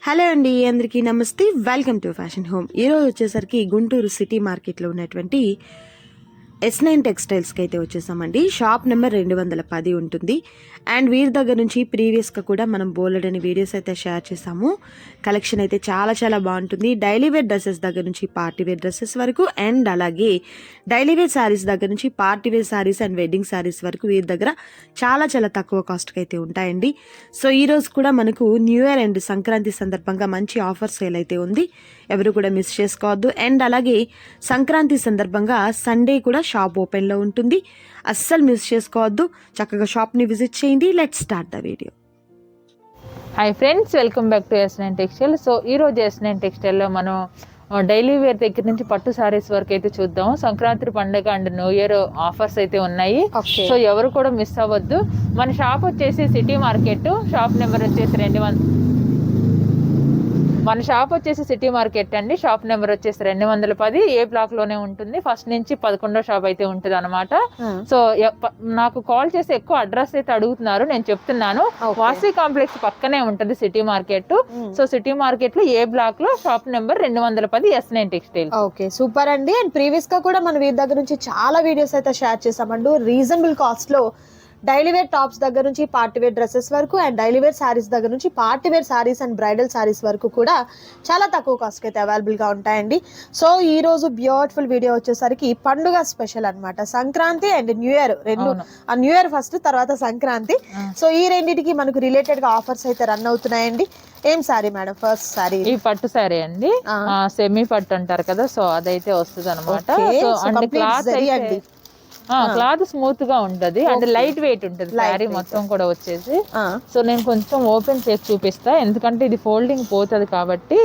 Hello అండి, అందరికీ నమస్తే. Welcome to fashion home. ఈరోజు వచ్చేసరికి గుంటూరు సిటీ మార్కెట్లో ఉన్నటువంటి S9 టెక్స్టైల్స్కి అయితే వచ్చేసామండి. షాప్ నెంబర్ 210 ఉంటుంది. అండ్ వీరి దగ్గర నుంచి ప్రీవియస్గా కూడా మనం బోలెడని వీడియోస్ అయితే షేర్ చేసాము. కలెక్షన్ అయితే చాలా చాలా బాగుంటుంది. డైలీ వేర్ డ్రెస్సెస్ దగ్గర నుంచి పార్టీ వేర్ డ్రెస్సెస్ వరకు, అండ్ అలాగే డైలీ వేర్ శారీస్ దగ్గర నుంచి party wear saris and wedding saris వరకు వీరి దగ్గర చాలా చాలా తక్కువ కాస్ట్కి అయితే ఉంటాయండి. సో ఈరోజు కూడా మనకు న్యూ ఇయర్ అండ్ సంక్రాంతి సందర్భంగా మంచి ఆఫర్ సేల్ అయితే ఉంది. ఎవరు కూడా మిస్ చేసుకోవద్దు. అండ్ అలాగే సంక్రాంతి సందర్భంగా సండే కూడా షాప్ ఓపెన్లో ఉంటుంది. అస్సలు మిస్ చేసుకోవద్దు. చక్కగా షాప్ని విజిట్ చేయండి. Let's start the video. Hi friends, welcome back to S9 textile. So ఈరోజు S9 టెక్స్టైల్లో మనం డైలీ వేర్ దగ్గర నుంచి పట్టు సారీస్ వరకు అయితే చూద్దాం. సంక్రాంతి పండుగ అండ్ న్యూ ఇయర్ ఆఫర్స్ అయితే ఉన్నాయి. సో ఎవరు కూడా మిస్ అవ్వద్దు. మన షాప్ వచ్చేసి సిటీ మార్కెట్, షాప్ నెంబర్ వచ్చేసి 200. మన షాప్ వచ్చేసి సిటీ మార్కెట్ అండి. షాప్ నెంబర్ వచ్చేసి 210 ఏ బ్లాక్ లోనే ఉంటుంది. ఫస్ట్ నుంచి 11వ షాప్ అయితే ఉంటుంది అనమాట. సో నాకు కాల్ చేసి ఎక్కువ అడ్రస్ అయితే అడుగుతున్నారు, నేను చెప్తున్నాను. వాసీ కాంప్లెక్స్ పక్కనే ఉంటుంది city market. So city market లో ఏ బ్లాక్ లో shop number 210 S9 textile. Okay, super అండి. అండ్ ప్రీవియస్ గా కూడా మన వీరి దగ్గర నుంచి చాలా వీడియోస్ అయితే షేర్ చేసామండి. రీజనబుల్ కాస్ట్ లో డైలీ వేర్ టాప్స్ దగ్గర నుంచి పార్టీ వేర్ డ్రెస్సెస్ వరకు, అండ్ డైలీ వేర్ శారీస్ దగ్గర నుంచి party wear saris and bridal saris వరకు కూడా చాలా తక్కువ కాస్ట్ అయితే అవైలబుల్ గా ఉంటాయండి. సో ఈ రోజు బ్యూటిఫుల్ వీడియో వచ్చేసరికి పండుగ స్పెషల్ అన్నమాట. సంక్రాంతి అండ్ న్యూ ఇయర్ రెండు, ఆ న్యూ ఇయర్ ఫస్ట్, తర్వాత సంక్రాంతి. సో ఈ రెండింటికి మనకు రిలేటెడ్ గా ఆఫర్స్ అయితే రన్ అవుతున్నాయండి. ఏం సారీ మేడం? ఫస్ట్ సారీ ఈ పట్టు సారీ అండి, సెమీ పట్టు అంటారు కదా, సో అదైతే వస్తుంది అనమాట. సో అంటే క్లాత్ అండి, క్లాత్ స్మూత్ గా ఉంటది అండ్ లైట్ వెయిట్ ఉంటది శారీ మొత్తం కూడా వచ్చేసి. సో నేను కొంచెం ఓపెన్ చేసి చూపిస్తా, ఎందుకంటే ఇది ఫోల్డింగ్ పోతుంది కాబట్టి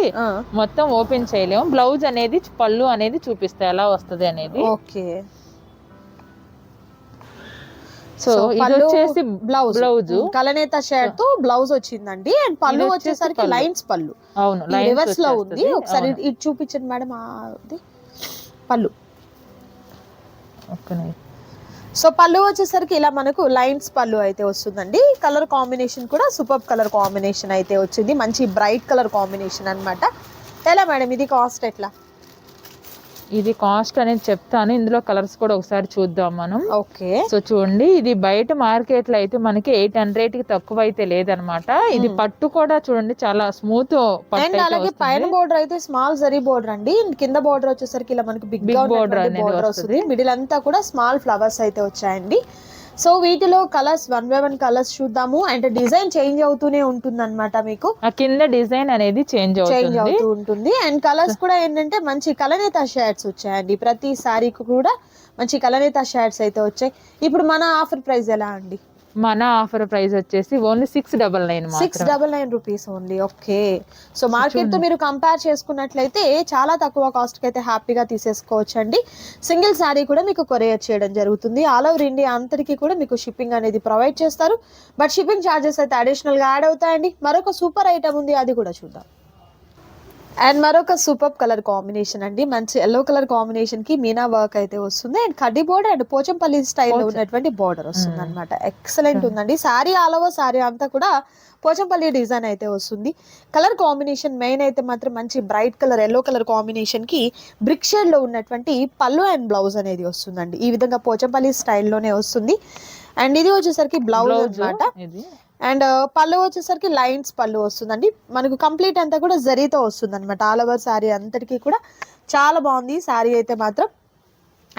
మొత్తం ఓపెన్ చేయలేము. బ్లౌజ్ అనేది, పళ్ళు అనేది చూపిస్తా ఎలా వస్తుంది అనేది. ఓకే, సో ఇది వచ్చేసి బ్లౌజ్ కలనేత షర్ట్ తో బ్లౌజ్ వచ్చిందండి. అండ్ పళ్ళు వచ్చేసరికి లైన్స్ పళ్ళు. అవును, రివర్స్ లో ఉంది. ఒకసారి ఇది చూపించండి మేడం. పళ్ళు సో పళ్ళు వచ్చేసరికి ఇలా మనకు లైన్స్ పళ్ళు అయితే వస్తుందండి. కలర్ కాంబినేషన్ కూడా సూపర్ కలర్ కాంబినేషన్ అయితే వచ్చింది. మంచి బ్రైట్ కలర్ కాంబినేషన్ అన్నమాట. ఎలా మేడం ఇది కాస్ట్ ఎట్లా? ఇది కాస్ట్ అనేది చెప్తాను, ఇందులో కలర్స్ కూడా ఒకసారి చూద్దాం మనం. ఓకే, సో చూడండి, ఇది బయట మార్కెట్ లో అయితే మనకి 800 కి తక్కువ అయితే లేదనమాట. ఇది పట్టు కూడా చూడండి చాలా స్మూత్ పట్టు. అలాగే పైన బోర్డర్ అయితే స్మాల్ జరీ బోర్డర్ అండి. కింద బోర్డర్ వచ్చేసరికి ఇలా మనకి బిగ్ బోర్డర్ వస్తుంది. మిడిల్ అంతా కూడా స్మాల్ ఫ్లవర్స్ అయితే వచ్చాయండి. సో వీటిలో కలర్స్ 1 by 1 కలర్స్ చూద్దాము. అంటే డిజైన్ చేంజ్ అవుతూనే ఉంటుంది అనమాట. మీకు కింద డిజైన్ అనేది చేంజ్ అవుతూ ఉంటుంది. అండ్ కలర్స్ కూడా ఏంటంటే మంచి కలనేత షర్ట్స్ వచ్చాయండి. ప్రతి సారీకి కూడా మంచి కలనేత షర్ట్స్ అయితే వచ్చాయి. ఇప్పుడు మన ఆఫర్ ప్రైస్ ఎలా అండి? మన ఆఫర్ ప్రైస్ వచ్చేసి only 699 rupees only. Okay, so market తో మీరు కంపేర్ చేసుకున్నట్లయితే చాలా తక్కువ కాస్ట్ కి అయితే హ్యాపీగా తీసేసుకోవచ్చు అండి. సింగిల్ శారీ కూడా మీకు కొరియర్ చేయడం జరుగుతుంది. ఆల్ ఓవర్ ఇండియా అంతటికి కూడా మీకు షిప్పింగ్ అనేది ప్రొవైడ్ చేస్తారు. బట్ షిప్పింగ్ ఛార్జెస్ అయితే అడిషనల్ గా యాడ్ అవుతాయండి. మరొక సూపర్ ఐటమ్ ఉంది, అది కూడా చూద్దాం. అండ్ మరొక సూపర్ కలర్ కాంబినేషన్ అండి. మంచి ఎల్లో కలర్ కాంబినేషన్ కి మీనా వర్క్ అయితే వస్తుంది. అండ్ కడ్డీ బోర్డర్ అండ్ పోచంపల్లి స్టైల్లో ఉన్నటువంటి బోర్డర్ వస్తుంది అనమాట. ఎక్సలెంట్ ఉందండి. శారీ ఆల్ ఓవర్ శారీ అంతా కూడా పోచంపల్లి డిజైన్ అయితే వస్తుంది. కలర్ కాంబినేషన్ మెయిన్ అయితే మాత్రం మంచి bright colour yellow colour combination కి బ్రిక్ షేడ్ లో ఉన్నటువంటి పళ్ళు అండ్ బ్లౌజ్ అనేది వస్తుందండి. ఈ విధంగా పోచంపల్లి స్టైల్లోనే వస్తుంది. అండ్ ఇది వచ్చేసరికి బ్లౌజ్ అన్నమాట. అండ్ పళ్ళు వచ్చేసరికి లైన్స్ పళ్ళు వస్తుందండి. మనకు కంప్లీట్ అంతా కూడా జరీతో వస్తుంది అనమాట. ఆల్ ఓవర్ శారీ అంతటికి కూడా చాలా బాగుంది శారీ అయితే మాత్రం.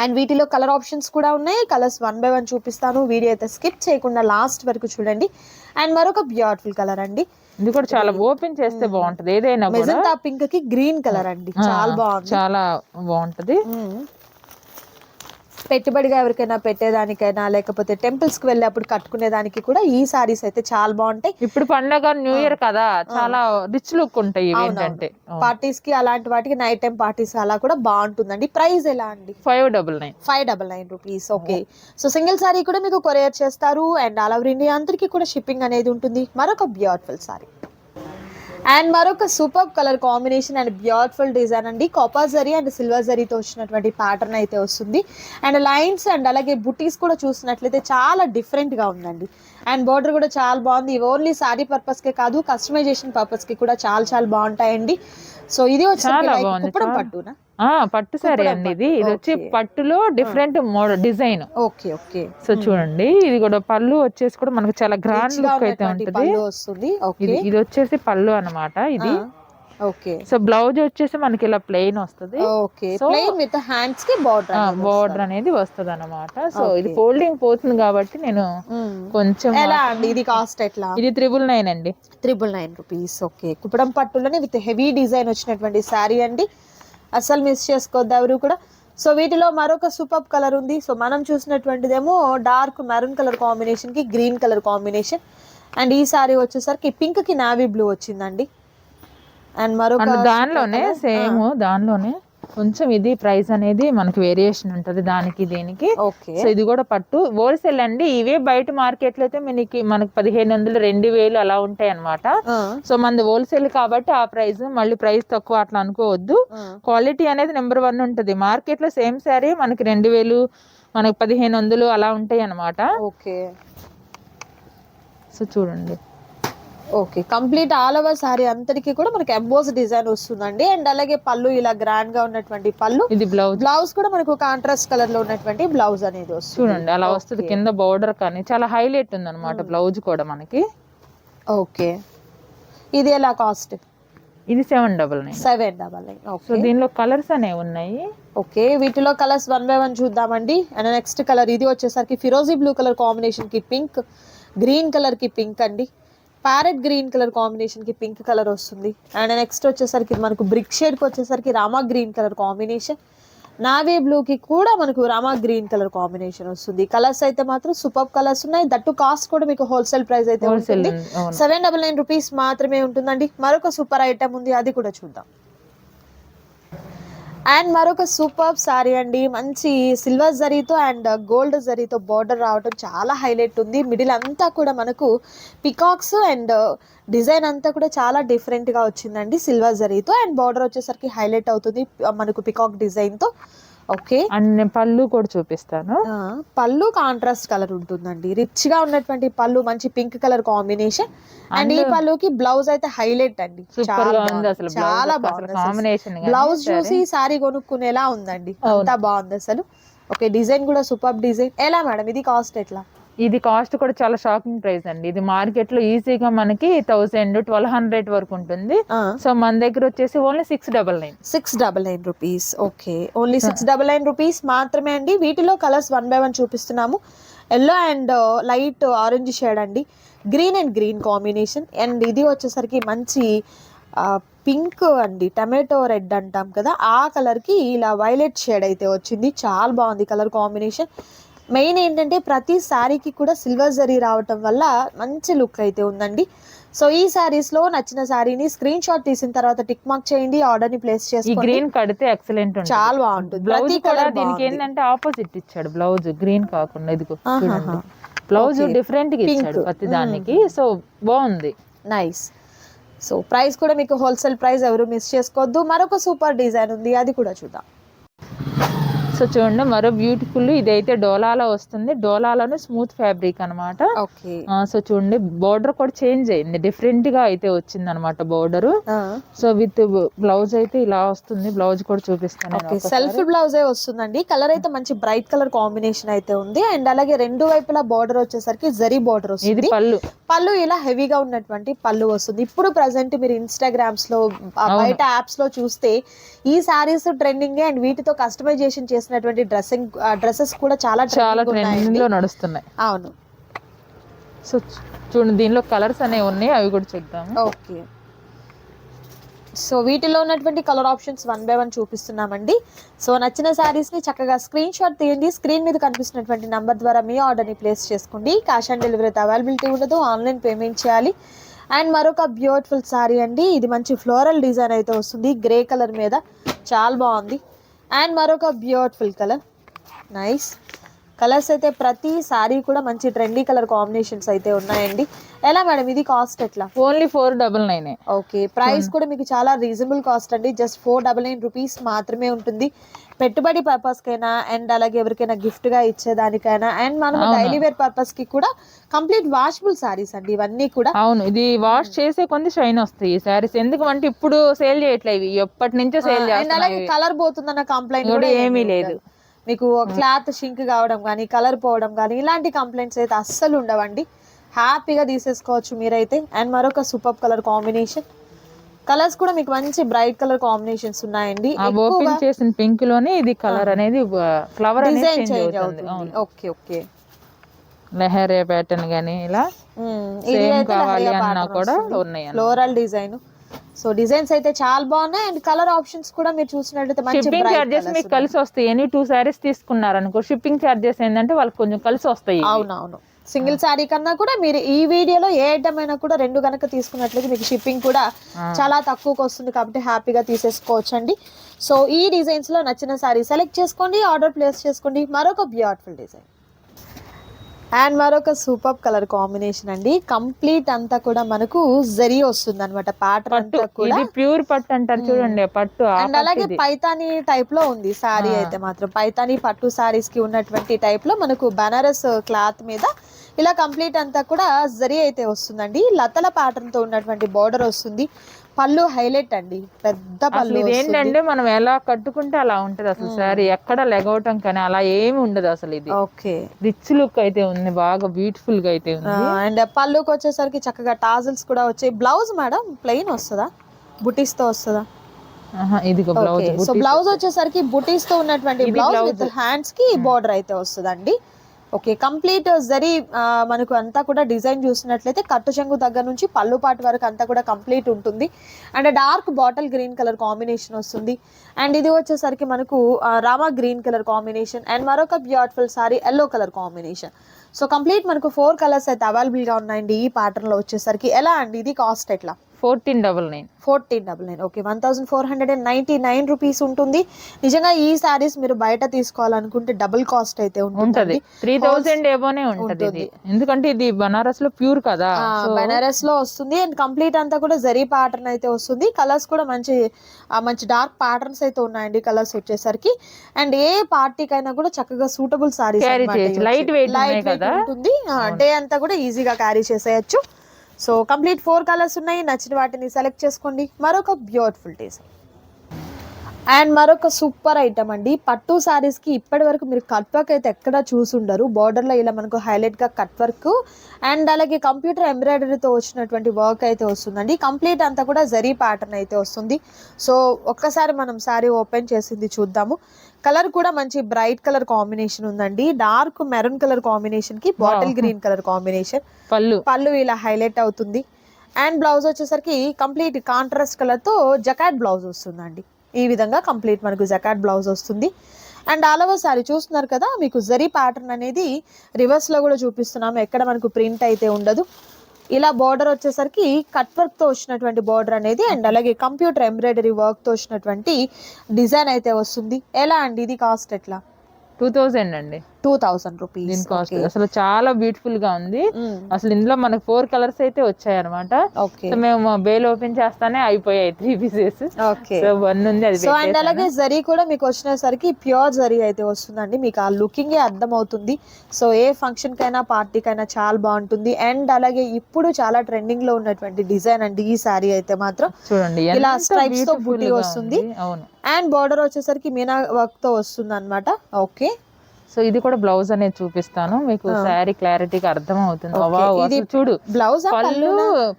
అండ్ వీటిలో కలర్ ఆప్షన్స్ కూడా ఉన్నాయి. కలర్స్ 1 by 1 చూపిస్తాను. వీడియో అయితే స్కిప్ చేయకుండా లాస్ట్ వరకు చూడండి. అండ్ మరొక బ్యూటిఫుల్ కలర్ అండి. ఇది కూడా చాలా ఓపెన్ చేస్తే బాగుంటది. ఏదైనా మెజంతా పింక్ కి గ్రీన్ కలర్ అండి. చాలా బాగుంది, చాలా బాగుంటది. పెట్టుబడిగా ఎవరికైనా పెట్టేదానికైనా, లేకపోతే టెంపుల్స్ కి వెళ్ళేప్పుడు కట్టుకునే దానికి కూడా ఈ సారీస్ అయితే చాలా బాగుంటాయి. ఇప్పుడు పండగ న్యూ ఇయర్ కదా, చాలా రిచ్ లుక్ ఉంటాయి. ఏంటంటే పార్టీస్ కి అలాంటి వాటికి నైట్ టైం పార్టీస్ అలా కూడా బాగుంటుందండి. ప్రైస్ ఎలా అండి? 599 rupees. Okay, so single sorry కూడా మీకు కొరియర్ చేస్తారు. అండ్ ఆల్ ఓవర్ ఇండియా అందరికీ కూడా షిప్పింగ్ అనేది ఉంటుంది. మరొక బ్యూటిఫుల్ సారీ. అండ్ మరొక super colour combination and beautiful design అండి. కాపర్ జరీ అండ్ సిల్వర్ జరీతో వచ్చినటువంటి ప్యాటర్న్ అయితే వస్తుంది. అండ్ లైన్స్ అండ్ అలాగే బుటీస్ కూడా చూసినట్లయితే చాలా డిఫరెంట్ గా ఉందండి. అండ్ బార్డర్ కూడా చాలా బాగుంది. ఓన్లీ సారీ పర్పస్ కే కాదు, కస్టమైజేషన్ పర్పస్ కి కూడా చాలా చాలా బాగుంటాయండి. సో ఇది వచ్చి కుప్పడం పట్టునా, పట్టు సారీ అండి. ఇది వచ్చి పట్టులో different model design. Okay okay. So చూడండి, ఇది కూడా పళ్ళు వచ్చేసి కూడా మనకు చాలా గ్రాండ్ లుక్ అయితే వస్తుంది. ఇది వచ్చేసి పళ్ళు అన్నమాట ఇది. ఓకే. సో బ్లౌజ్ వచ్చేసి మనకి ఇలా ప్లెయిన్ వస్తుంది. ఓకే. ప్లెయిన్ విత్ హ్యాండ్స్ కి బార్డర్ అనేది వస్తుంది అన్నమాట. సో ఇది ఫోల్డింగ్ పోతుంది కాబట్టి నేను కొంచెం. ఎలా అండి ఇది కాస్ట్ ఎట్లా? ఇది 999 అండి. 999 రూపీస్. ఓకే. కుప్పడం పట్టులోనే విత్ హెవీ డిజైన్ వచ్చినటువంటి శారీ అండి, అసలు మిస్ చేసుకోవద్దు ఎవరు కూడా. సో వీటిలో మరొక సూపర్ కలర్ ఉంది. సో మనం చూసినటువంటిదేమో డార్క్ మెరూన్ కలర్ కాంబినేషన్ కి గ్రీన్ కలర్ కాంబినేషన్. అండ్ ఈ సారీ వచ్చేసరికి పింక్ కి నావీ బ్లూ వచ్చిందండి. అండ్ మరొక దానిలోనే సేమ్ దానిలోనే కొంచెం ఇది ప్రైస్ అనేది మనకి వేరియేషన్ ఉంటది దానికి దీనికి. సో ఇది కూడా పట్టు హోల్సేల్ అండి. ఇవే బయట మార్కెట్ లో అయితే మనకి 1500 2000 అలా ఉంటాయి అన్నమాట. సో మనది హోల్సేల్ కాబట్టి ఆ ప్రైస్, మళ్ళీ ప్రైస్ తక్కువ అట్లా అనుకోవద్దు. క్వాలిటీ అనేది నెంబర్ 1 ఉంటది. మార్కెట్ లో సేమ్ శారీ మనకి 2000 మనకి 1500 అలా ఉంటాయి అన్నమాట. ఓకే. సో చూడండి, okay. Complete all over sorry అంతటికి కూడా మనకి ఎంబోస్ డిజైన్ వస్తుందండి. అండ్ అలాగే పళ్ళు ఇలా గ్రాండ్ గా ఉన్నటువంటి పళ్ళు. ఇది బ్లౌజ్ కూడా మనకు కాంట్రాస్ట్ కలర్ లో ఉన్నటువంటి బ్లౌజ్ అనేది వస్తుంది. చూడండి అలా వస్తుంది. కింద బోర్డర్ కానీ చాలా హైలైట్ ఉంది అనమాట బ్లౌజ్ కూడా మనకి. ఓకే. ఇది ఎలా కాస్ట్? ఇది 799. 799. సో దీనిలో కలర్స్ అనేవి ఉన్నాయి. ఓకే. వీటిలో కలర్స్ 1 by 1 చూద్దామండి. అండ్ నెక్స్ట్ కలర్ ఇది వచ్చేసరికి ఫిరోజీ బ్లూ కలర్ కాంబినేషన్ కి పింక్, గ్రీన్ కలర్ కి పింక్ అండి, ప్యారెట్ గ్రీన్ కలర్ కాంబినేషన్ కి పింక్ కలర్ వస్తుంది. అండ్ నెక్స్ట్ వచ్చేసరికి మనకు బ్రిక్ షేడ్ కి వచ్చేసరికి Rama green colour combination, navy blue కి కూడా మనకు రామా గ్రీన్ కలర్ కాంబినేషన్ వస్తుంది. కలర్స్ అయితే మాత్రం సూపర్ కలర్స్ ఉన్నాయి. దట్టు కాస్ట్ కూడా మీకు హోల్సేల్ ప్రైస్ అయితే ఉంటుంది. 799 రూపీస్ మాత్రమే ఉంటుందండి. మరొక సూపర్ ఐటమ్ ఉంది, అది కూడా చూద్దాం. అండ్ మరొక సూపర్ సారీ అండి. మంచి సిల్వర్ జరీతో అండ్ గోల్డ్ జరీతో బార్డర్ రావడం చాలా హైలైట్ ఉంది. మిడిల్ అంతా కూడా మనకు పికాక్స్ అండ్ డిజైన్ అంతా కూడా చాలా డిఫరెంట్ గా వచ్చిందండి సిల్వర్ జరీతో. అండ్ బార్డర్ వచ్చేసరికి హైలైట్ అవుతుంది మనకు పికాక్ డిజైన్ తో. ఓకే. అండ్ నేను పళ్ళు కూడా చూపిస్తాను. పళ్ళు కాంట్రాస్ట్ కలర్ ఉంటుందండి. రిచ్ గా ఉన్నటువంటి పళ్ళు, మంచి పింక్ కలర్ కాంబినేషన్. అండ్ ఈ పళ్ళుకి బ్లౌజ్ అయితే హైలైట్ అండి, చాలా బాగుంది. బ్లౌజ్ చూసి సారీ కొనుక్కునేలా ఉందండి, అంతా బాగుంది అసలు. ఓకే. డిజైన్ కూడా సూపర్ డిజైన్. ఎలా మేడం ఇది కాస్ట్ ఎట్లా? ఇది కాస్ట్ కూడా చాలా షాకింగ్ ప్రైస్ అండి. ఇది మార్కెట్ లో ఈజీగా మనకి 1000-1200 వరకు ఉంటుంది. సో మన దగ్గర వచ్చేసి only 699. 699 rupees. Okay. Only 699 rupees మాత్రమే అండి. వీటిలో కలర్స్ 1 by 1 చూపిస్తున్నాము. Yellow and light orange shade అండి, green and green combination. And ఇది వచ్చేసరికి మంచి పింక్ అండి, టమాటో రెడ్ అంటాం కదా ఆ కలర్ కి ఇలా వైలెట్ షేడ్ అయితే వచ్చింది. చాలా బాగుంది కలర్ కాంబినేషన్. మెయిన్ ఏంటంటే ప్రతి శారీకి కూడా సిల్వర్ జరీ రావటం వల్ల మంచి లుక్ అయితే ఉందండి. సో ఈ సారీస్ లో నచ్చిన సారీని స్క్రీన్ షాట్ తీసిన తర్వాత టిక్ మార్క్ చేయండి, ఆర్డర్ ని ప్లేస్ చేసుకోండి. గ్రీన్ కడితే ఎక్సలెంట్ ఉంటుంది, చాలా బాగుంటుంది. బ్లౌజ్ కూడా దీనికి ఏంటంటే ఆపోజిట్ ఇచ్చాడు, బ్లౌజ్ గ్రీన్ కాకుండా ఇదిగో చూడండి బ్లౌజ్ డిఫరెంట్ గా ఇచ్చాడు ప్రతి దానికి. సో బాగుంది, నైస్. సో ప్రైస్ కూడా మీకు హోల్సేల్ ప్రైస్, ఎవరు మిస్ చేసుకోవద్దు. మరొక సూపర్ డిజైన్ ఉంది, అది కూడా చూద్దాం. సో చూడండి మరో బ్యూటిఫుల్, ఇదైతే డోలాలో వస్తుంది. డోలాలోనే స్మూత్ ఫ్యాబ్రిక్ అనమాట. సో చూడండి బోర్డర్ కూడా చేంజ్ అయింది, డిఫరెంట్ గా అయితే వచ్చింది అనమాట బోర్డర్. సో విత్ బ్లౌజ్ అయితే ఇలా వస్తుంది. బ్లౌజ్ కూడా చూపిస్తాను. సెల్ఫ్ బ్లౌజ్ వస్తుందండి. కలర్ అయితే మంచి బ్రైట్ కలర్ కాంబినేషన్ అయితే ఉంది. అండ్ అలాగే రెండు వైపులా బోర్డర్ వచ్చేసరికి జరీ బోర్డర్ వస్తుంది. పళ్ళు ఇలా హెవీగా ఉన్నటువంటి పళ్ళు వస్తుంది. ఇప్పుడు ప్రెసెంట్ మీరు ఇన్స్టాగ్రామ్స్ లో బయట యాప్స్ లో చూస్తే ఈ సారీస్ ట్రెండింగ్. అండ్ వీటితో కస్టమైజేషన్ చేసినటువంటి డ్రెస్సెస్ కూడా చాలా ట్రెండింగ్ లో నడుస్తున్నాయి. అవును. సో చూడండి దీనిలో కలర్స్ అనేవి ఉన్నాయి, అవి కూడా చూద్దాం. ఓకే. సో వీటిలో ఉన్నటువంటి కలర్ ఆప్షన్స్ 1 by 1 చూపిస్తున్నామండి. సో నచ్చిన శారీస్ ని చక్కగా స్క్రీన్ షాట్ తీయండి. స్క్రీన్ మీద కనిపిస్తున్నటువంటి నంబర్ ద్వారా మీ ఆర్డర్ ని ప్లేస్ చేసుకోండి. క్యాష్ ఆన్ డెలివరీ అవైలబిలిటీ ఉండదు, ఆన్లైన్ పేమెంట్ చేయాలి. అండ్ మరొక బ్యూటిఫుల్ శారీ అండి. ఇది మంచి ఫ్లోరల్ డిజైన్ అయితే వస్తుంది, గ్రే కలర్ మీద చాలా బాగుంది. అండ్ మరొక బ్యూటిఫుల్ కలర్, నైస్. కలర్స్ అయితే ప్రతి సారీ కూడా మంచి ట్రెండీ కలర్ కాంబినేషన్స్ అయితే ఉన్నాయండి. ఎలా మేడం ఇది కాస్ట్ ఎట్లా? ఓన్లీ 499. ఓకే, ప్రైస్ కూడా మీకు చాలా రీజనబుల్ కాస్ట్ అండి. జస్ట్ 499 రూపీస్ మాత్రమే ఉంటుంది. పెట్టుబడి పర్పస్ కైనా అండ్ అలాగే ఎవరికైనా గిఫ్ట్ గా ఇచ్చేదానికైనా అండ్ మనం డైలీ వేర్ పర్పస్ కి కూడా కంప్లీట్ వాషబుల్ సారీస్ అండి ఇవన్నీ కూడా. అవును, ఇది వాష్ చేసే కొంది షైన్ వస్తాయి ఈ సారీస్. ఎందుకంటే ఇప్పుడు సేల్ చేయట్లేదు, ఎప్పటి నుంచో సేల్ అండ్ అలాగే చేస్తున్నారు. కలర్ పోతుందన్న కంప్లైంట్ కూడా ఏమీ లేదు. మీకు క్లాత్ షింక్ కావడం కానీ కలర్ పోవడం కానీ ఇలాంటి కంప్లైంట్స్ అయితే అస్సలు ఉండవండి. హ్యాపీగా తీసేసుకోవచ్చు మీరైతే. అండ్ మరొక సూపర్ కలర్ కాంబినేషన్, కలర్స్ కూడా మీకు మంచి బ్రైట్ కలర్ కాంబినేషన్స్ ఉన్నాయండి. ఓపెన్ చేసిన పింక్ లోనే ఇది కలర్ అనేది ఫ్లవర్ అనేది డిజైన్ చేంజ్ చేంజ్ అవుతుంది. అవుతుంది. ఓకే ఓకే, లెహరియా ప్యాటర్న్ గానీ ఇలా ఇది సేమ్ అయితే కావాలి లహరియా అన్నా pattern కూడా వస్తుంది. ఉన్నాయి. Floral design. సో డిజైన్స్ అయితే చాలా బాగున్నాయి అండ్ కలర్ ఆప్షన్స్ కూడా మీరు చూసినట్లయితే మంచి షిప్పింగ్ చార్జెస్ మీకు కలిసి వస్తాయి. ఎనీ 2 సారీస్ తీసుకున్నారనుకో షిప్పింగ్ చార్జెస్ ఏంటంటే వాళ్ళకి కొంచెం కలిసి వస్తాయి. అవునవును, సింగిల్ శారీ కన్నా కూడా మీరు ఈ వీడియోలో ఏ ఐటమ్ అయినా కూడా 2 గనక తీసుకున్నట్లయితే మీకు షిప్పింగ్ కూడా చాలా తక్కువకి వస్తుంది కాబట్టి హ్యాపీగా తీసేసుకోవచ్చండి. సో ఈ డిజైన్స్ లో నచ్చిన శారీ సెలెక్ట్ చేసుకోండి, ఆర్డర్ ప్లేస్ చేసుకోండి. మరొక బ్యూటిఫుల్ డిజైన్ అండ్ మరొక సూపర్ కలర్ కాంబినేషన్ అండి. కంప్లీట్ అంతా కూడా మనకు జరీ వస్తుంది అనమాట ప్యాటర్న్ అంతా కూడా. ఇది ప్యూర్ పట్టు అంటారు చూడండి, పట్టు. అండ్ అలాగే పైతానీ టైప్ లో ఉంది సారీ అయితే మాత్రం. పైతానీ పట్టు సారీస్ కి ఉన్నటువంటి టైప్ లో మనకు బనారస్ క్లాత్ మీద ఇలా కంప్లీట్ అంతా కూడా జరీ అయితే వస్తుందండి. లతల ప్యాటర్న్ తో ఉన్నటువంటి బార్డర్ వస్తుంది. పళ్ళు హైలైట్ అండి, పెద్ద పళ్ళు. ఏంటంటే మనం ఎలా కట్టుకుంటే అలా ఉంటది అసలు సారీ, ఎక్కడ లెగవటం కానీ అలా ఏమి ఉండదు అసలు. ఇది ఓకే, రిచ్ లుక్ అయితే ఉంది, బాగా బ్యూటిఫుల్ గా అయితే ఉంది. అండ్ పళ్ళుకి వచ్చేసరికి చక్కగా టాజిల్స్ కూడా వచ్చాయి. బ్లౌజ్ మేడం ప్లెయిన్ వస్తుందా, బుటీస్ తో వస్తుందా? ఇదిగో బ్లౌజ్. సో బ్లౌజ్ వచ్చేసరికి బుటీస్ తో ఉన్నటువంటి బ్లౌజ్ విత్ హ్యాండ్స్ కి బార్డర్ అయితే వస్తుందండి. ఓకే, కంప్లీట్ జరీ మనకు అంతా కూడా డిజైన్ చూసినట్లయితే కట్టు చెంగు దగ్గర నుంచి పళ్ళు పాటు వరకు అంతా కూడా కంప్లీట్ ఉంటుంది. And dark bottle green colour combination వస్తుంది. అండ్ ఇది వచ్చేసరికి మనకు Rama green colour combination and మరొక beautiful sari yellow colour combination. So complete మనకు 4 కలర్స్ అయితే అవైలబుల్ గా ఉన్నాయండి ఈ ప్యాటర్న్ లో వచ్చేసరికి. ఎలా అండి ఇది కాస్ట్ ఎట్లా? 1499. 1499. ఓకే, 1499 రూపీస్ ఉంటుంది. నిజంగా ఈ సారీస్ మీరు బయట తీసుకోవాలనుకుంటే డబుల్ కాస్ట్ అయితే ఉంటుంది. 3000 ఏమోనే ఉంటది ఇది. ఎందుకంటే ఇది బనారస్ లో ప్యూర్ కదా, బనారస్ లో వస్తుంది. అండ్ కంప్లీట్ అంతా కూడా జరీ ప్యాటర్న్ అయితే వస్తుంది. కలర్స్ కూడా మంచి మంచి డార్క్ ప్యాటర్న్స్ అయితే ఉన్నాయండి కలర్స్ వచ్చేసరికి. అండ్ ఏ పార్టీకైనా కూడా చక్కగా సూటబుల్ సారీస్, లైట్ వెయిట్ ఉంటుంది. డే అంతా కూడా ఈజీగా క్యారీ చేసేయచ్చు. సో కంప్లీట్ 4 కలర్స్ ఉన్నాయి, నచ్చిన వాటిని సెలెక్ట్ చేసుకోండి. మరొక బ్యూటిఫుల్ డిజైన్ అండ్ మరొక సూపర్ ఐటమ్ అండి. పట్టు సారీస్ కి ఇప్పటి వరకు మీరు కట్ వర్క్ అయితే ఎక్కడ చూసుండరు. బార్డర్ లో ఇలా మనకు హైలైట్ గా కట్ వర్క్ అండ్ అలాగే కంప్యూటర్ ఎంబ్రాయిడరీతో వచ్చినటువంటి వర్క్ అయితే వస్తుందండి. కంప్లీట్ అంతా కూడా జరీ ప్యాటర్న్ అయితే వస్తుంది. సో ఒక్కసారి మనం సారీ ఓపెన్ చేసింది చూద్దాము. కలర్ కూడా మంచి బ్రైట్ కలర్ కాంబినేషన్ ఉందండి. డార్క్ మెరూన్ కలర్ కాంబినేషన్ కి బాటిల్ గ్రీన్ కలర్ కాంబినేషన్. పళ్ళు ఇలా హైలైట్ అవుతుంది. అండ్ బ్లౌజ్ వచ్చేసరికి కంప్లీట్ కాంట్రాస్ట్ కలర్ తో జకాట్ బ్లౌజ్ వస్తుందండి. ఈ విధంగా కంప్లీట్ మనకు జకాట్ బ్లౌజ్ వస్తుంది. అండ్ ఆల్ ఓవర్ సారీ చూస్తున్నారు కదా, మీకు జరీ ప్యాటర్న్ అనేది రివర్స్ లో కూడా చూపిస్తున్నాము, ఎక్కడ మనకు ప్రింట్ అయితే ఉండదు. ఇలా బార్డర్ వచ్చేసరికి కట్ వర్క్ తో వచ్చినటువంటి బార్డర్ అనేది అండ్ అలాగే కంప్యూటర్ ఎంబ్రాయిడరీ వర్క్ తో వచ్చినటువంటి డిజైన్ అయితే వస్తుంది. ఎలా అండి ఇది కాస్ట్ ఎట్లా? 2000 అండి. 2000 రూపీస్. దీని కాస్ట్ అసలు చాలా బ్యూటిఫుల్ గా ఉంది. అసలు ఇందులో మనకు 4 కలర్స్ అయితే వచ్చాయి అనమాట. మేము బేల్ ఓపెన్ చేస్తానే అయిపోయాయి 3 పీసెస్. సో 1 ఉంది అది. సో అండ్ అలాగే జరీ కూడా మీకు వచ్చినసరికి ప్యూర్ జరీ అయితే వస్తుందండి. మీకు ఆ లుకింగ్ అర్థం అవుతుంది. సో ఏ ఫంక్షన్ కైనా పార్టీకైనా చాలా బాగుంటుంది. అండ్ అలాగే ఇప్పుడు చాలా ట్రెండింగ్ లో ఉన్నటువంటి డిజైన్ అండి ఈ సారీ అయితే మాత్రం. చూడండి ఇలా స్ట్రైప్స్ తో బుట్టి వస్తుంది. అవును, అండ్ బార్డర్ వచ్చేసరికి మీనా వర్క్ తో వస్తుంది అనమాట. ఓకే, సో ఇది కూడా బ్లౌజ్ అనేది చూపిస్తాను మీకు, శారీ క్లారిటీగా అర్థం అవుతుంది. చూడు బ్లౌజ్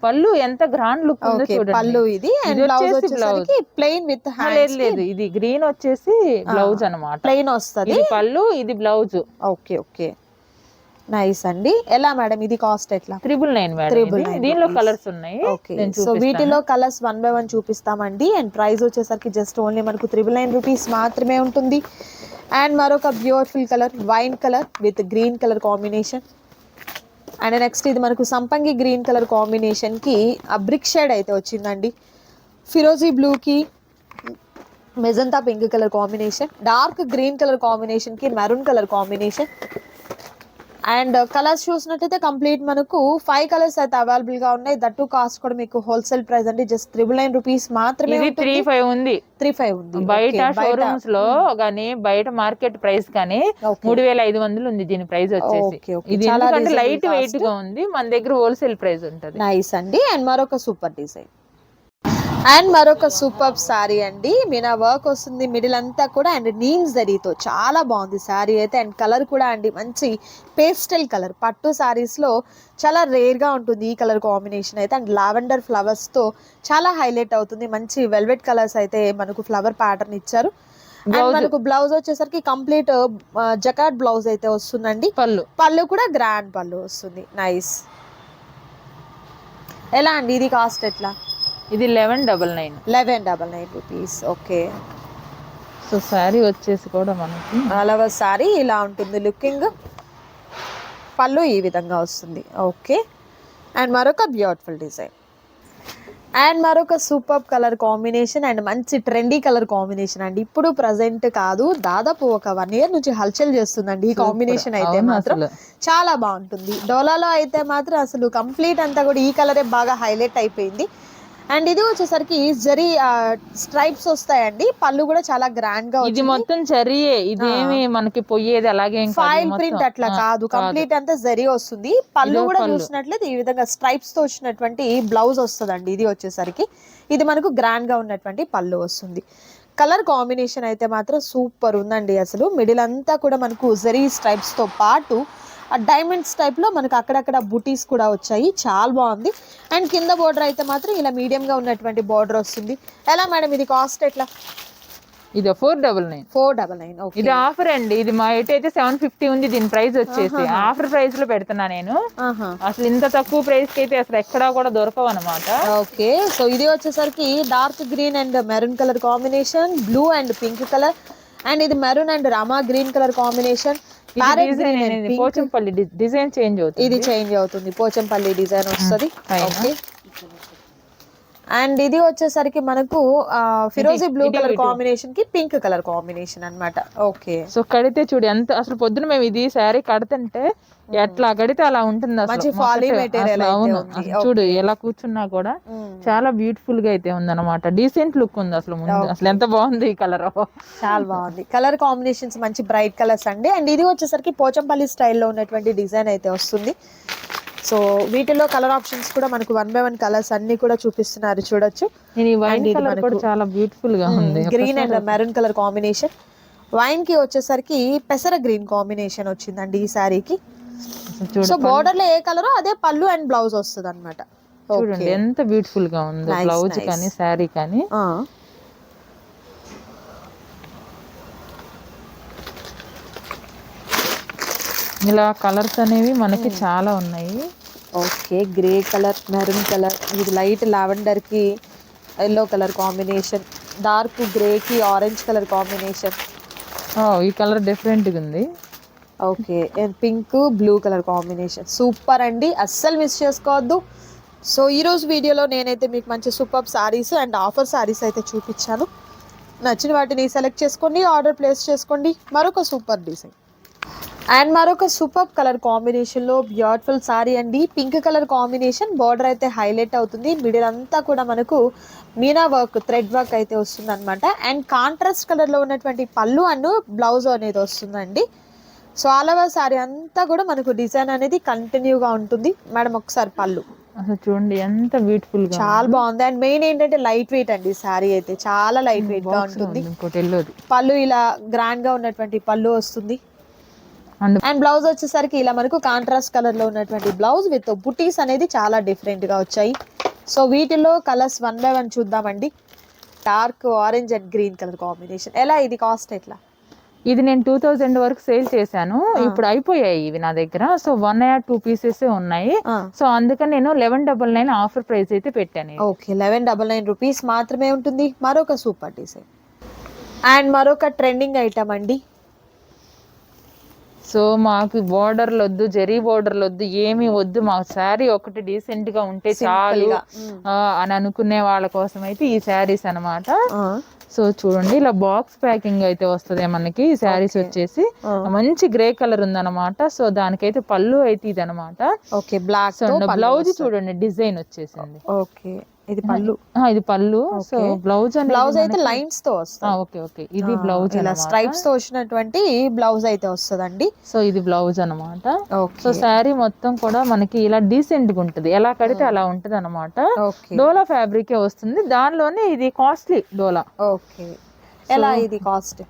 పళ్ళు ఎంత గ్రాండ్ లుక్ ఉందో చూడండి. పళ్ళు ఇది అండ్ బ్లౌజ్ వచ్చేసరికి ప్లెయిన్ విత్ హ్యాండ్స్. లేదు, ఇది గ్రీన్ వచ్చేసి బ్లౌజ్ అన్నమాట, ప్లెయిన్ వస్తది. ఇది పళ్ళు, ఇది బ్లౌజ్. ఓకే ఓకే, నైస్ అండి. ఎలా మేడం ఇది కాస్ట్ ఎట్లా? 999 మేడం. దీనిలో కలర్స్ ఉన్నాయి. సో వీటిలో కలర్స్ 1 by 1 చూపిస్తామండి. అండ్ ప్రైస్ వచ్చేసరికి జస్ట్ ఓన్లీ మనకు 999 రూపీస్ మాత్రమే ఉంటుంది. అండ్ మరొక beautiful colour wine colour with green colour combination. And next ఇది మనకు సంపంగి గ్రీన్ కలర్ కాంబినేషన్ కి ఆ బ్రిక్ షేడ్ అయితే వచ్చిందండి. ఫిరోజీ బ్లూ కి magenta pink colour combination, dark green colour combination కి maroon colour combination. And colours చూసినట్టయితే కంప్లీట్ మనకు 5 కలర్స్ అయితే అవైలబుల్ గా ఉన్నాయి. దట్టు కాస్ట్ కూడా మీకు హోల్సేల్ ప్రైస్ అండి జస్ట్ 999 రూపీస్ మాత్రమే. 3,500 ఉంది, 3,500 ఉంది. బయట షోరూమ్స్ లో గానీ బయట మార్కెట్ ప్రైస్ కానీ 3,500 ఉంది దీని ప్రైస్ వచ్చేసి. ఇది ఎందుకంటే లైట్ వెయిట్ గా ఉంది, మన దగ్గర హోల్సేల్ ప్రైస్ ఉంటది. నైస్ అండి. అండ్ మరొక సూపర్ డిజైన్ అండ్ మరొక సూపర్ సారీ అండి. మీనా వర్క్ వస్తుంది మిడిల్ అంతా కూడా అండ్ నీమ్ జరీతో చాలా బాగుంది సారీ అయితే. అండ్ కలర్ కూడా అండి మంచి పేస్టల్ కలర్, పట్టు సారీస్ లో చాలా రేర్ గా ఉంటుంది ఈ కలర్ కాంబినేషన్ అయితే. అండ్ లావెండర్ ఫ్లవర్స్ తో చాలా హైలైట్ అవుతుంది. మంచి వెల్వెట్ కలర్స్ అయితే మనకు ఫ్లవర్ ప్యాటర్న్ ఇచ్చారు. అండ్ మనకు బ్లౌజ్ వచ్చేసరికి కంప్లీట్ జకాట్ బ్లౌజ్ అయితే వస్తుందండి. పళ్ళు కూడా గ్రాండ్ పళ్ళు వస్తుంది. నైస్. ఎలా అండి ఇది కాస్ట్ ఎట్లా? ఇది 1199 రూపీస్. ఓకే. సో సారీ వచ్చేసి కూడా మనకి అలవ సారీ ఇలా ఉంటుంది లుకింగ్. పళ్ళు ఈ విధంగా వస్తుంది. ఓకే. అండ్ మరొక బ్యూటిఫుల్ డిజైన్ అండ్ మరొక సూపర్ కలర్ కాంబినేషన్ అండ్ మంచి ట్రెండీ కలర్ కాంబినేషన్ అండి. ఇప్పుడు ప్రజెంట్ కాదు, దాదాపు ఒక 1 year నుంచి హల్చల్ చేస్తుందండి ఈ కాంబినేషన్ అయితే మాత్రం చాలా బాగుంటుంది. డోలాలో అయితే మాత్రం అసలు కంప్లీట్ అంతా కూడా ఈ కలరే బాగా హైలైట్ అయిపోయింది. అండ్ ఇది వచ్చేసరికి జరీ స్ట్రైప్స్ వస్తాయండి. పళ్ళు కూడా చాలా గ్రాండ్ గా, ఇది మొత్తం జరీయే, ఇదేమి మనకి పోయేది అలాగే ఫైల్ ప్రింట్ అట్లా కాదు, కంప్లీట్ అంతా జరీ వస్తుంది. పళ్ళు కూడా చూసినట్లయితే ఈ విధంగా స్ట్రైప్స్ తో వచ్చినటువంటి బ్లౌజ్ వస్తుందండి. ఇది వచ్చేసరికి ఇది మనకు గ్రాండ్ గా ఉన్నటువంటి పళ్ళు వస్తుంది. కలర్ కాంబినేషన్ అయితే మాత్రం సూపర్ ఉందండి. అసలు మిడిల్ అంతా కూడా మనకు జరీ స్ట్రైప్స్ తో పాటు డైమండ్స్ టైప్ లో మనకు అక్కడక్కడ బుటీస్ కూడా వచ్చాయి, చాలా బాగుంది. అండ్ కింద బోర్డర్ అయితే మాత్రం ఇలా మీడియం గా ఉన్నటువంటి బోర్డర్ వస్తుంది. ఎలా మేడం ఇది కాస్ట్ ఎట్లా? ఇది 499. ఇది ఆఫర్ అండి. ఇది మా అయితే 750 ఉంది దీని ప్రైస్ వచ్చేసి. ఆఫర్ ప్రైస్ లో పెడుతున్నా నేను. అసలు ఇంత తక్కువ ప్రైస్ కి అయితే అసలు ఎక్కడా కూడా దొరకవు అనమాట. ఓకే. సో ఇది వచ్చేసరికి dark green and maroon colour combination, blue and pink colour. And ఇది maroon and Rama green colour combination. Pochampally design change అవుతుంది, ఇది చేంజ్ అవుతుంది, పోచంపల్లి డిజైన్ వస్తుంది. ఓకే. అండ్ ఇది వచ్చేసరికి మనకు ఫిరోజీ బ్లూ కలర్ కాంబినేషన్ కి పింక్ కలర్ కాంబినేషన్ అన్నమాట. ఓకే. సో కడితే చూడు ఎంత అసలు పొద్దున మేము ఇది శారీ కడుతుంటే ఎట్లా కడితే అలా ఉంటుంది అసలు. అవును, చూడు ఎలా కూర్చున్నా కూడా చాలా బ్యూటిఫుల్ గా అయితే ఉంది అనమాట. డీసెంట్ లుక్ ఉంది అసలు. ముందు అసలు ఎంత బాగుంది ఈ కలర్, చాలా బాగుంది. కలర్ కాంబినేషన్స్ మంచి బ్రైట్ కలర్స్ అండి. అండ్ ఇది వచ్చేసరికి పోచంపల్లి స్టైల్లో ఉన్నటువంటి డిజైన్ అయితే వస్తుంది. సో వీటిలో కలర్ ఆప్షన్స్ కూడా మనకు 1 by 1 కలర్స్ అన్ని కూడా చూపిస్తున్నారు, చూడొచ్చు. చాలా బ్యూటిఫుల్ గా ఉంది. Green and maroon colour combination. Wine కి వచ్చేసరికి పెసర గ్రీన్ కాంబినేషన్ వచ్చిందండి ఈ సారీకి. సో బోర్డర్ లో ఏ కలర్ అదే పళ్ళు అండ్ బ్లౌజ్ వస్తుంది అనమాట. చూడండి ఎంత బ్యూటిఫుల్ గా ఉంది బ్లౌజ్ కానీ శారీ కానీ. ఇలా కలర్స్ అనేవి మనకి చాలా ఉన్నాయి. Okay. Grey colour, maroon colour, ఇది లైట్ లావెండర్ కి yellow colour combination, dark grey కి ఆరెంజ్ కలర్ కాంబినేషన్. ఈ కలర్ డిఫరెంట్ గా ఉంది. Okay. Pink blue colour combination super అండి, అస్సలు మిస్ చేసుకోవద్దు. సో ఈరోజు వీడియోలో నేనైతే మీకు మంచి super saris and offer saris అయితే చూపించాను. నచ్చిన వాటిని సెలెక్ట్ చేసుకోండి, ఆర్డర్ ప్లేస్ చేసుకోండి. మరొక సూపర్ డిజైన్ అండ్ మరొక సూపర్ కలర్ కాంబినేషన్లో బ్యూటిఫుల్ సారీ అండి. పింక్ కలర్ కాంబినేషన్, బార్డర్ అయితే హైలైట్ అవుతుంది. మిడిల్ అంతా కూడా మనకు మీనా వర్క్, థ్రెడ్ వర్క్ అయితే వస్తుంది అనమాట. అండ్ కాంట్రాస్ట్ కలర్లో ఉన్నటువంటి పళ్ళు అండ్ బ్లౌజ్ అనేది వస్తుందండి. సో ఆల్ ఓవర్ సారీ అంతా కూడా మనకు డిజైన్ అనేది కంటిన్యూగా ఉంటుంది. మేడం ఒకసారి పళ్ళు అసలు చూడండి ఎంత బ్యూటిఫుల్ గా, చాలా బాగుంది. అండ్ మెయిన్ ఏంటంటే లైట్ వెయిట్ అండి, సారీ అయితే చాలా లైట్ వెయిట్ గా ఉంటుంది. పళ్ళు ఇలా గ్రాండ్ గా ఉన్నటువంటి పళ్ళు వస్తుంది. అండ్ బ్లౌజ్ వచ్చేసరికి ఇలా మనకు కాంట్రాస్ట్ కలర్ లో ఉన్నటువంటి బ్లౌజ్ విత్ బుటీస్ అనేది చాలా డిఫరెంట్ గా వచ్చాయి. సో వీటిలో కలర్స్ 1 by 1 చూద్దామండి. Dark orange and green colour combination. ఎలా ఇది కాస్ట్ ఎట్లా? ఇది నేను 2000 వరకు సేల్ చేశాను, ఇప్పుడు అయిపోయాయి ఇవి నా దగ్గర. సో 1 or 2 pieces ఉన్నాయి. సో అందుకని నేను 1199 ఆఫర్ ప్రైస్ అయితే పెట్టాను. ఓకే. 1199 రూపీస్ మాత్రమే ఉంటుంది. మరొక సూపర్ డిజైన్ అండ్ మరొక ట్రెండింగ్ ఐటమ్ అండి. సో మాకు బోర్డర్లు వద్దు, జరీ బోర్డర్లు వద్దు, ఏమీ వద్దు, మాకు శారీ ఒకటి డీసెంట్ గా ఉంటే చాలు అని అనుకునే వాళ్ళ కోసం అయితే ఈ శారీస్ అన్నమాట. సో చూడండి ఇలా బాక్స్ ప్యాకింగ్ అయితే వస్తుంది మనకి. ఈ శారీస్ వచ్చేసి మంచి గ్రే కలర్ ఉందన్నమాట. సో దానికైతే పళ్ళు అయితే ఇది అనమాట. Okay, black. బ్లౌజ్ చూడండి డిజైన్ వచ్చేసింది. ఓకే, ఇది పళ్ళు. ఇది పళ్ళు. సో బ్లౌజ్ అయితే లైన్స్ తో వస్తుంది. ఓకే ఓకే, ఇది బ్లౌజ్ ఇలా స్ట్రైప్స్ తో వచ్చినటువంటి బ్లౌజ్ అయితే వస్తుందండి. సో ఇది బ్లౌజ్ అన్నమాట. సో శారీ మొత్తం కూడా మనకి ఇలా డీసెంట్ గా ఉంటది, ఎలా కడితే అలా ఉంటది అనమాట. డోలా ఫ్యాబ్రికే వస్తుంది, దానిలోనే ఇది కాస్ట్లీ డోలా. ఓకే, ఎలా ఇది కాస్ట్?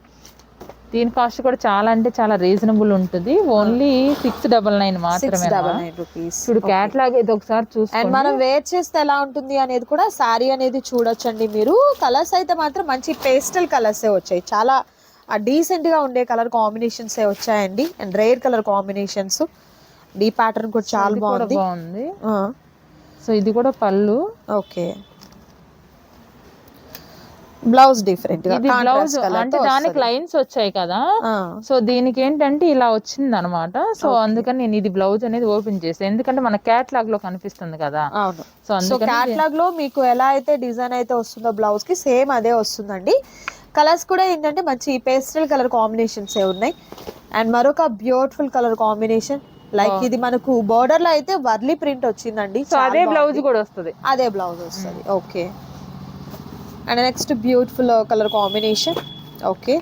దీని కాస్ట్ కూడా చాలా అంటే చాలా రీజనబుల్ ఉంటుంది. ఓన్లీ 699 మాత్రమే. 699 రూపీస్. ఇప్పుడు క్యాట్లాగ్ అయితే ఒకసారి చూసుకోండి. అండ్ మనం వేర్ చేస్తే ఎలా ఉంటుంది అనేది కూడా శారీ అనేది చూడొచ్చండి మీరు. కలర్స్ అయితే మాత్రం మంచి పేస్టల్ కలర్సే వచ్చాయి, చాలా డీసెంట్ గా ఉండే కలర్ కాంబినేషన్స్ వచ్చాయండి. And rare colour combinations. ఈ ప్యాటర్న్ కూడా చాలా బాగుంది. సో ఇది కూడా పళ్ళు. ఓకే, బ్లౌజ్ డిఫరెంట్ గా, ఇది బ్లౌజ్ అంటే దానికి లైన్స్ వచ్చాయి కదా. సో దీనికి ఏంటంటే ఇలా వచ్చింది అనమాట. సో అందుకని నేను ఇది బ్లౌజ్ అనేది ఓపెన్ చేసాను, ఎందుకంటే మన క్యాట్లాగ్ లో కనిపిస్తుంది కదా. సో క్యాట్లాగ్ లో మీకు ఎలా అయితే డిజైన్ అయితే వస్తుందో బ్లౌజ్ కి సేమ్ అదే వస్తుందండి. కలర్స్ కూడా ఏంటంటే మంచి పేస్టల్ కలర్ కాంబినేషన్స్ ఉన్నాయి. అండ్ మరొక బ్యూటిఫుల్ కలర్ కాంబినేషన్, లైక్ ఇది మనకు బోర్డర్ లో అయితే వర్లీ ప్రింట్ వచ్చిందండి. సో అదే బ్లౌజ్ కూడా వస్తుంది, అదే బ్లౌజ్ వస్తుంది. Okay, and next beautiful colour combination. Okay,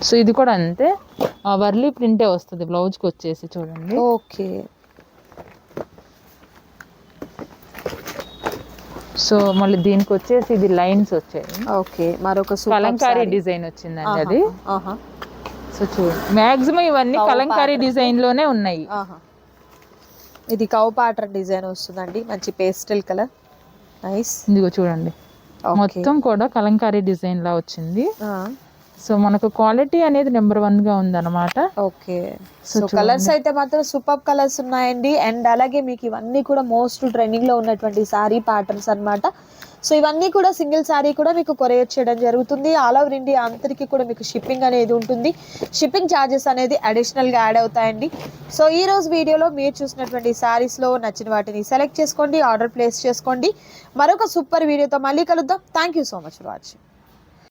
so ఇది కూడా అంతే వర్లీ ప్రింటే వస్తుంది బ్లౌజ్ కి వచ్చేసి చూడండి. ఓకే, సో మళ్ళీ దీనికి వచ్చేసి ఇది లైన్స్ వచ్చాయి. ఓకే, మరొక కలంకారీ డిజైన్ వచ్చిందండి అది. సో చూడండి మాక్సిమం ఇవన్నీ కలంకారీ డిజైన్ లోనే ఉన్నాయి. ఇది కౌ ప్యాటర్న్ డిజైన్ వస్తుందండి, మంచి పేస్టల్ కలర్. నైస్. ఇదిగో చూడండి మొత్తం కూడా కలంకారీ డిజైన్ లా వచ్చింది. సో మనకు క్వాలిటీ అనేది నెంబర్ 1 గా ఉందన్నమాట. ఓకే, సో కలర్స్ అయితే మాత్రం సూపర్ కలర్స్ ఉన్నాయండి. అండ్ అలాగే మీకు ఇవన్నీ కూడా మోస్ట్ ట్రెండింగ్ లో ఉన్నటువంటి సారీ ప్యాటర్న్స్ అన్నమాట. సో ఇవన్నీ కూడా సింగిల్ సారీ కూడా మీకు కొరియర్ చేయడం జరుగుతుంది. ఆల్ ఓవర్ ఇండియా అంతరికి కూడా మీకు షిప్పింగ్ అనేది ఉంటుంది. షిప్పింగ్ ఛార్జెస్ అనేది అడిషనల్ గా యాడ్ అవుతాయండి. సో ఈ రోజు వీడియోలో మీరు చూసినటువంటి సారీస్ లో నచ్చిన వాటిని సెలెక్ట్ చేసుకోండి, ఆర్డర్ ప్లేస్ చేసుకోండి. మరొక సూపర్ వీడియోతో మళ్ళీ కలుద్దాం. Thank you so much for watching.